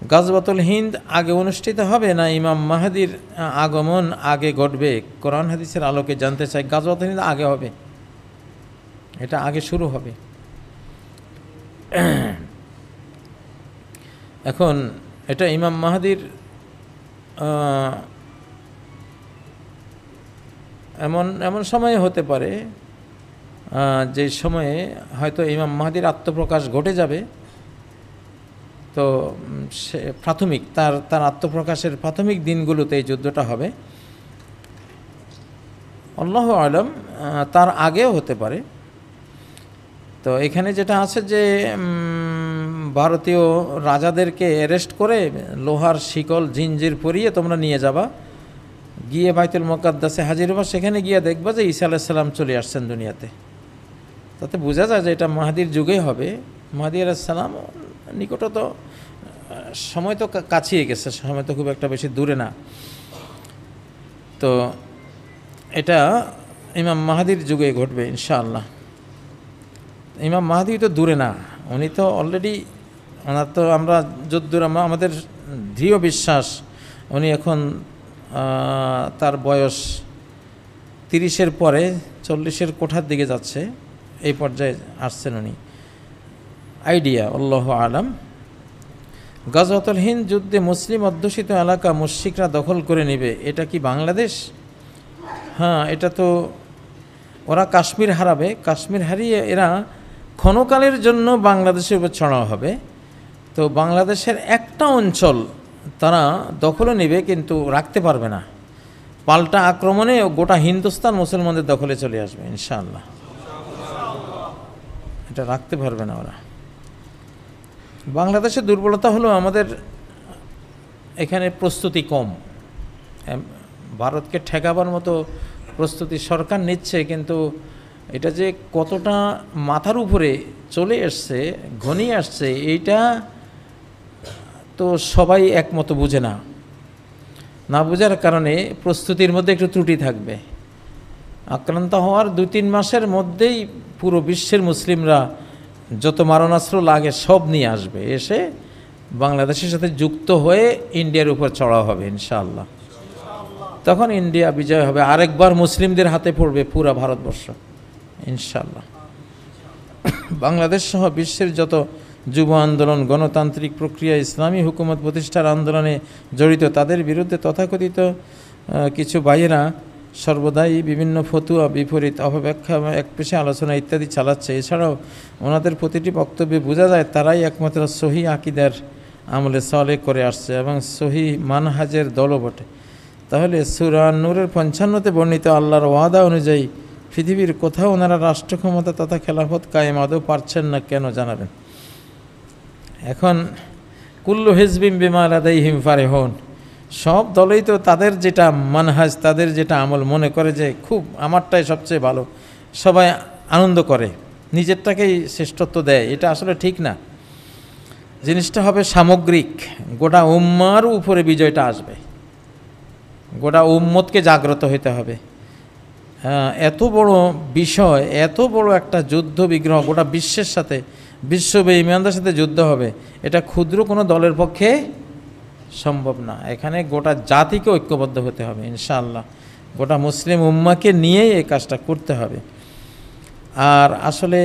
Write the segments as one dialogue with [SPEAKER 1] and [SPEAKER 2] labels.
[SPEAKER 1] গাজওয়াতুল হিন্দ আগে অনুষ্ঠিত হবে না ইমাম মাহদির আগমন আগে ঘটবে? কোরআন হাদিসের আলোকে জানতে চাই। গাজওয়াতুল হিন্দ আগে হবে, এটা আগে শুরু হবে। এখন এটা ইমাম মাহদির এমন সময়ে হতে পারে যে সময়ে হয়তো ইমাম মাহদির আত্মপ্রকাশ ঘটে যাবে। তো সে প্রাথমিক তার আত্মপ্রকাশের প্রাথমিক দিনগুলোতে এই যুদ্ধটা হবে। আল্লাহু আলম, তার আগেও হতে পারে। তো এখানে যেটা আছে যে ভারতীয় রাজাদেরকে অ্যারেস্ট করে লোহার শিকল জিঞ্জির পরিয়ে তোমরা নিয়ে যাবা, গিয়ে বাইতুল মুকাদ্দাসে হাজির হবা, সেখানে গিয়ে দেখবা যে ঈসা আলাইহিস সালাম চলে আসছেন দুনিয়াতে। তাতে বোঝা যায় যে এটা মাহদির যুগেই হবে। মাহদি আলাইহিস সালাম নিকট, তো সময় তো কাছিয়ে গেছে, সময় তো খুব একটা বেশি দূরে না। তো এটা ইমাম মাহদির যুগে ঘটবে ইনশাআল্লাহ। ইমাম মাহদি তো দূরে না, উনি তো অলরেডি, ওনার তো আমরা যদ্দূর আমাদের দৃঢ় বিশ্বাস উনি এখন তার বয়স 30-এর পরে 40-এর কোঠার দিকে যাচ্ছে, এই পর্যায়ে আসছেন উনি। আইডিয়া আল্লাহু আলাম। গাজওয়াতুল হিন্দ যুদ্ধে মুসলিম অধ্যুষিত এলাকা মুশরিকরা দখল করে নেবে, এটা কি বাংলাদেশ? হ্যাঁ, এটা তো ওরা কাশ্মীর হারাবে, কাশ্মীর হারিয়ে এরা ক্ষণকালের জন্য বাংলাদেশের উপর চড়াও হবে। তো বাংলাদেশের একটা অঞ্চল তারা দখলে নেবে, কিন্তু রাখতে পারবে না। পাল্টা আক্রমণে গোটা হিন্দুস্তান মুসলমানদের দখলে চলে আসবে ইনশাআল্লাহ। এটা রাখতে পারবে না ওরা। বাংলাদেশের দুর্বলতা হলো আমাদের এখানে প্রস্তুতি কম। ভারতকে ঠেকাবার মতো প্রস্তুতি সরকার নিচ্ছে, কিন্তু এটা যে কতটা মাথার উপরে চলে আসছে, ঘনিয়ে আসছে, এইটা তো সবাই একমত বুঝে না। না বোঝার কারণে প্রস্তুতির মধ্যে একটু ত্রুটি থাকবে। আক্রান্ত হওয়ার 2-3 মাসের মধ্যেই পুরো বিশ্বের মুসলিমরা যত মারণাস্ত্র লাগে সব নিয়ে আসবে, এসে বাংলাদেশের সাথে যুক্ত হয়ে ইন্ডিয়ার উপর চড়া হবে ইনশাআল্লাহ। তখন ইন্ডিয়া বিজয় হবে, আরেকবার মুসলিমদের হাতে পড়বে পুরা ভারতবর্ষ ইনশাআল্লাহ। বাংলাদেশ সহ বিশ্বের যত যুব আন্দোলন, গণতান্ত্রিক প্রক্রিয়া, ইসলামী হুকুমত প্রতিষ্ঠার আন্দোলনে জড়িত তাদের বিরুদ্ধে তথাকথিত কিছু ভাইয়েরা সর্বদাই বিভিন্ন ফতুয়া, বিপরীত, অপব্যাখ্যা, একপেশে আলোচনা ইত্যাদি চালাচ্ছে। এছাড়াও ওনাদের প্রতিটি বক্তব্যে বোঝা যায় তারাই একমাত্র সহি আকিদার আমলে সালেহ করে আসছে এবং সহি মানহাজের দলও বটে। তাহলে সূরা নূরের 55-তে বর্ণিত আল্লাহর ওয়াদা অনুযায়ী পৃথিবীর কোথাও ওনারা রাষ্ট্র ক্ষমতা তথা খেলাফত কায়েম আদৌ পারছেন না, কেন জানাবেন? এখন কুল্লু হিজবিম বিমা লাদাইহিম ফারিহুন, সব দলেই তো তাদের যেটা মানহাজ, তাদের যেটা আমল মনে করে যে খুব আমারটাই সবচেয়ে ভালো, সবাই আনন্দ করে, নিজেরটাকেই শ্রেষ্ঠত্ব দেয়। এটা আসলে ঠিক না। জিনিসটা হবে সামগ্রিক, গোটা উম্মার উপরে বিজয়টা আসবে, গোটা উম্মতকে জাগ্রত হতে হবে। এত বড় বিষয়, এত বড় একটা যুদ্ধ বিগ্রহ গোটা বিশ্বের সাথে, বিশ্ব বেঈমানদের সাথে যুদ্ধ হবে, এটা ক্ষুদ্র কোনো দলের পক্ষে সম্ভব না। এখানে গোটা জাতিকে ঐক্যবদ্ধ হতে হবে ইনশাআল্লাহ, গোটা মুসলিম উম্মাকে নিয়েই এই কাজটা করতে হবে। আর আসলে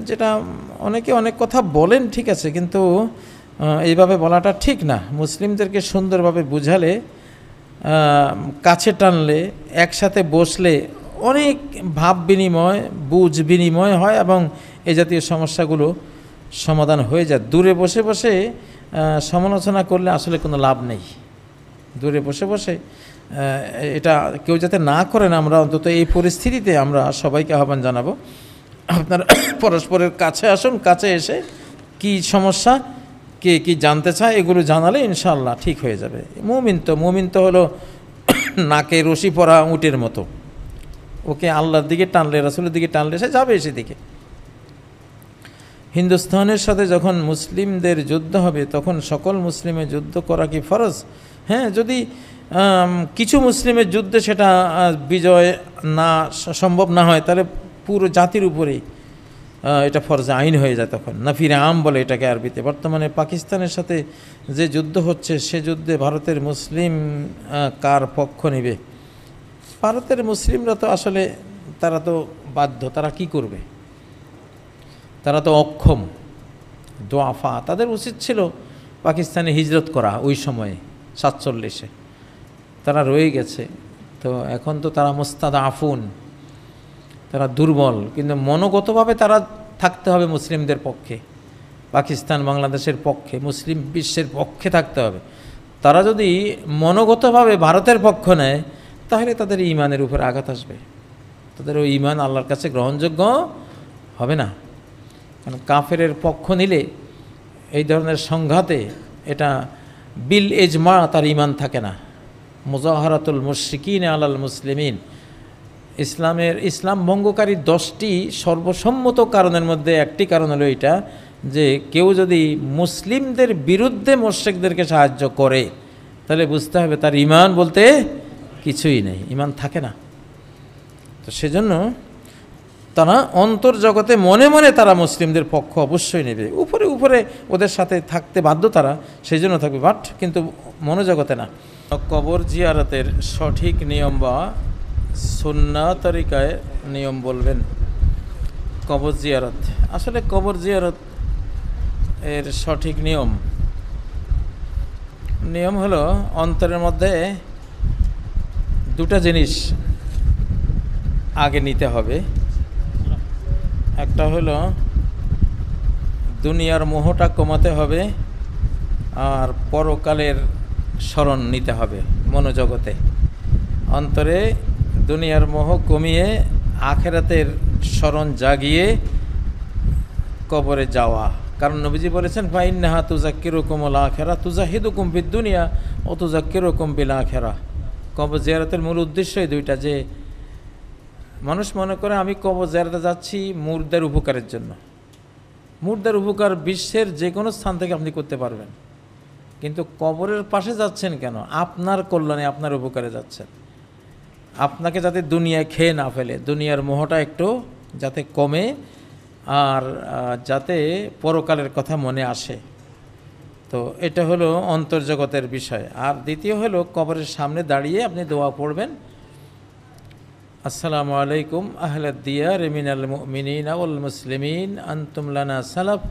[SPEAKER 1] যেটা অনেকে অনেক কথা বলেন, ঠিক আছে, কিন্তু এইভাবে বলাটা ঠিক না। মুসলিমদেরকে সুন্দরভাবে বুঝালে, কাছে টানলে, একসাথে বসলে অনেক ভাব বিনিময়, বুঝ বিনিময় হয় এবং এই জাতীয় সমস্যাগুলো সমাধান হয়ে যায়। দূরে বসে বসে সমালোচনা করলে আসলে কোনো লাভ নেই। দূরে বসে বসে এটা কেউ যাতে না করেন, আমরা অন্তত এই পরিস্থিতিতে আমরা সবাইকে আহ্বান জানাবো, আপনারা পরস্পরের কাছে আসুন, কাছে এসে কি সমস্যা, কে কি জানতে চায়, এগুলো জানালে ইনশাআল্লাহ ঠিক হয়ে যাবে। মুমিন তো হলো নাকে রশি পরা উটের মতো, ওকে আল্লাহর দিকে টানলে, রাসূলের দিকে টানলে সে যাবে সেদিকে। হিন্দুস্তানের সাথে যখন মুসলিমদের যুদ্ধ হবে তখন সকল মুসলিমের যুদ্ধ করা কি ফরজ? হ্যাঁ, যদি কিছু মুসলিমের যুদ্ধে সেটা বিজয় না সম্ভব না হয়, তাহলে পুরো জাতির উপরেই এটা ফরজে আইন হয়ে যায় তখন, নাফিরে আম বলে এটাকে আরবিতে। বর্তমানে পাকিস্তানের সাথে যে যুদ্ধ হচ্ছে সে যুদ্ধে ভারতের মুসলিম কার পক্ষ নেবে? ভারতের মুসলিমরা তো আসলে তারা তো বাধ্য, তারা কি করবে, তারা তো অক্ষম, দোয়াফা। তাদের উচিত ছিল পাকিস্তানে হিজরত করা ওই সময়ে 47-এ, তারা রয়ে গেছে। তো এখন তো তারা মুস্তাদআফুন, তারা দুর্বল, কিন্তু মনোগতভাবে তারা থাকতে হবে মুসলিমদের পক্ষে, পাকিস্তান বাংলাদেশের পক্ষে, মুসলিম বিশ্বের পক্ষে থাকতে হবে। তারা যদি মনোগতভাবে ভারতের পক্ষ নেয় তাহলে তাদের ঈমানের উপরে আঘাত আসবে, তাদের ওই ঈমান আল্লাহর কাছে গ্রহণযোগ্য হবে না। কারণ কাফেরের পক্ষ নিলে এই ধরনের সংঘাতে এটা বিল ইজমা তার ঈমান থাকে না। মুজাহারাতুল মুশরিকিন আলাল মুসলিমিন, ইসলাম ভঙ্গকারী 10টি সর্বসম্মত কারণের মধ্যে একটি কারণ হলো এটা, যে কেউ যদি মুসলিমদের বিরুদ্ধে মুশরিকদেরকে সাহায্য করে তাহলে বুঝতে হবে তার ঈমান বলতে কিছুই নেই, ঈমান থাকে না। তো সেজন্য তারা অন্তর্জগতে মনে মনে তারা মুসলিমদের পক্ষ অবশ্যই নেবে, উপরে উপরে ওদের সাথে থাকতে বাধ্য তারা, সেই জন্য থাকবে, বাট কিন্তু মনোজগতে না। কবর জিয়ারতের সঠিক নিয়ম বা সুন্নাহ তরিকায় নিয়ম বলবেন। কবর জিয়ারত, আসলে কবর জিয়ারত এর সঠিক নিয়ম হলো অন্তরের মধ্যে দুটা জিনিস আগে নিতে হবে। একটা হলো দুনিয়ার মোহটা কমাতে হবে, আর পরকালের স্মরণ নিতে হবে মনোজগতে। অন্তরে দুনিয়ার মোহ কমিয়ে আখেরাতের স্মরণ জাগিয়ে কবরে যাওয়া। কারণ নবীজি বলেছেন ফাইন্নাহা তুযাক্কিরুকুমুল আখিরা তুজাহিদুকুম ফিদ দুনিয়া ওয়া তুযাক্কিরুকুম বিল আখিরা। কবর জিয়ারতের মূল উদ্দেশ্যই দুইটা, যে মানুষ মনে করে আমি কবর জিয়ারতে যাচ্ছি মুর্দার উপকারের জন্য। মুর্দার উপকার বিশ্বের যে কোনো স্থান থেকে আপনি করতে পারবেন, কিন্তু কবরের পাশে যাচ্ছেন কেন? আপনার কল্যাণে, আপনার উপকারে যাচ্ছেন। আপনাকে যাতে দুনিয়ায় খেয়ে না ফেলে, দুনিয়ার মোহটা একটু যাতে কমে, আর যাতে পরকালের কথা মনে আসে। তো এটা হলো অন্তর্জগতের বিষয়। আর দ্বিতীয় হলো কবরের সামনে দাঁড়িয়ে আপনি দোয়া পড়বেন, আসসালামু আলাইকুম আহলাদ দিয়ার মিনাল মুমিনিনা ওয়াল মুসলিমিন আনতুম লানা সালাফ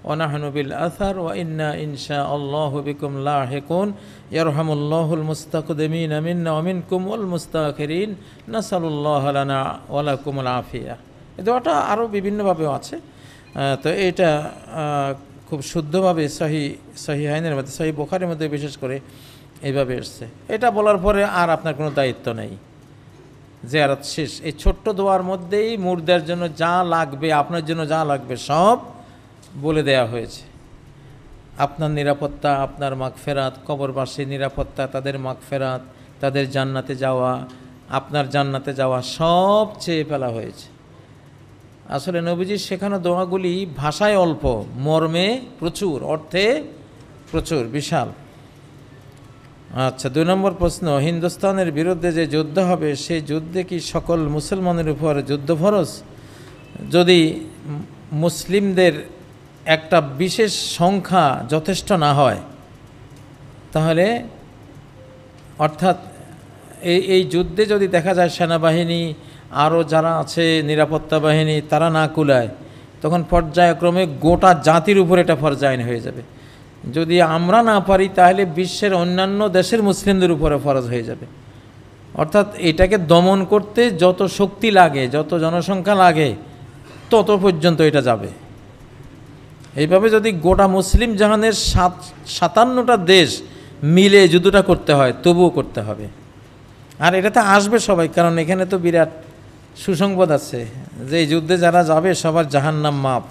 [SPEAKER 1] ওয়া নাহনু বিল আসার ওয়া ইন্না ইনশাআল্লাহু বিকুম লাহিকুন ইয়ারহামুল্লাহুল মুস্তাকদিমিন মিন্না ওয়া মিনকুম ওয়াল মুস্তাখিরিন নাসালুল্লাহা লানা ওয়া লাকুমুল আফিয়া। এই দোয়াটা আরও বিভিন্নভাবেও আছে। তো এটা খুব শুদ্ধভাবে সহিহাইনের মধ্যে, সহিহ বুখারীর মধ্যে বিশেষ করে এইভাবে এসছে। এটা বলার পরে আর আপনার কোনো দায়িত্ব নেই, জিয়ারত শেষ। এই ছোট্ট দোয়ার মধ্যেই মুর্দার জন্য যা লাগবে, আপনার জন্য যা লাগবে সব বলে দেয়া হয়েছে। আপনার নিরাপত্তা, আপনার মাগফিরাত, কবরবাসীর নিরাপত্তা, তাদের মাগফিরাত, তাদের জান্নাতে যাওয়া, আপনার জান্নাতে যাওয়া, সব চেয়ে ফেলা হয়েছে। আসলে নবীজির শেখানো দোয়াগুলি ভাষায় অল্প, মর্মে প্রচুর, অর্থে প্রচুর, বিশাল। আচ্ছা, 2 নম্বর প্রশ্ন, হিন্দুস্তানের বিরুদ্ধে যে যুদ্ধ হবে সেই যুদ্ধে কি সকল মুসলমানের উপর যুদ্ধ ফরজ? যদি মুসলিমদের একটা বিশেষ সংখ্যা যথেষ্ট না হয় তাহলে, অর্থাৎ এই যুদ্ধে যদি দেখা যায় সেনাবাহিনী আরও যারা আছে নিরাপত্তা বাহিনী তারা না কুলায়, তখন পর্যায়ক্রমে গোটা জাতির উপর এটা ফরজ আইন হয়ে যাবে। যদি আমরা না পারি তাহলে বিশ্বের অন্যান্য দেশের মুসলিমদের উপরে ফরজ হয়ে যাবে। অর্থাৎ এটাকে দমন করতে যত শক্তি লাগে, যত জনসংখ্যা লাগে, তত পর্যন্ত এটা যাবে। এইভাবে যদি গোটা মুসলিম জাহানের 57টা দেশ মিলে যুদ্ধটা করতে হয়, তবুও করতে হবে। আর এটাতে আসবে সবাই, কারণ এখানে তো বিরাট সুসংবাদ আছে যে এই যুদ্ধে যারা যাবে সবার জাহান্নাম মাপ।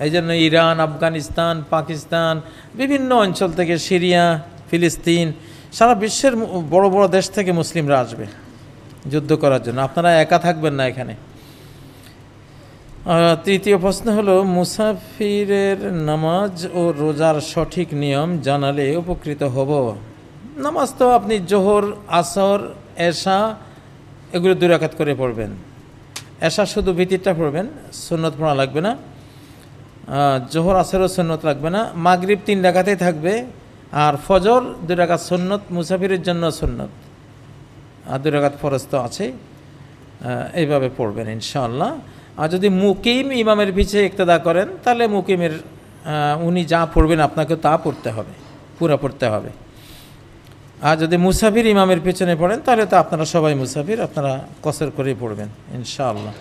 [SPEAKER 1] এই জন্য ইরান, আফগানিস্তান, পাকিস্তান, বিভিন্ন অঞ্চল থেকে, সিরিয়া, ফিলিস্তিন, সারা বিশ্বের বড় বড় দেশ থেকে মুসলিমরা আসবে যুদ্ধ করার জন্য। আপনারা একা থাকবেন না এখানে। তৃতীয় প্রশ্ন হলো, মুসাফিরের নামাজ ও রোজার সঠিক নিয়ম জানালে উপকৃত হব। নামাজ তো আপনি জোহর, আসর, এশা এগুলো 2 রাকাত করে পড়বেন। এশা শুধু ভিতরটা পড়বেন, সুন্নত পড়া লাগবে না। জোহর আসরেও সুন্নত লাগবে না। মাগরিব 3 রাকাতেই থাকবে, আর ফজর 2 রাকাত সুন্নত, মুসাফিরের জন্য সুন্নত, আর 2 রাকাত ফরজ তো আছে। এইভাবে পড়বেন ইনশাআল্লাহ। আর যদি মুকিম ইমামের পিছে ইক্তেদা করেন, তাহলে মুকিমের উনি যা পড়বেন আপনাকে তা পড়তে হবে, পুরা পড়তে হবে। আর যদি মুসাফির ইমামের পেছনে পড়েন, তাহলে তো আপনারা সবাই মুসাফির, আপনারা কসর করেই পড়বেন ইনশাআল্লাহ।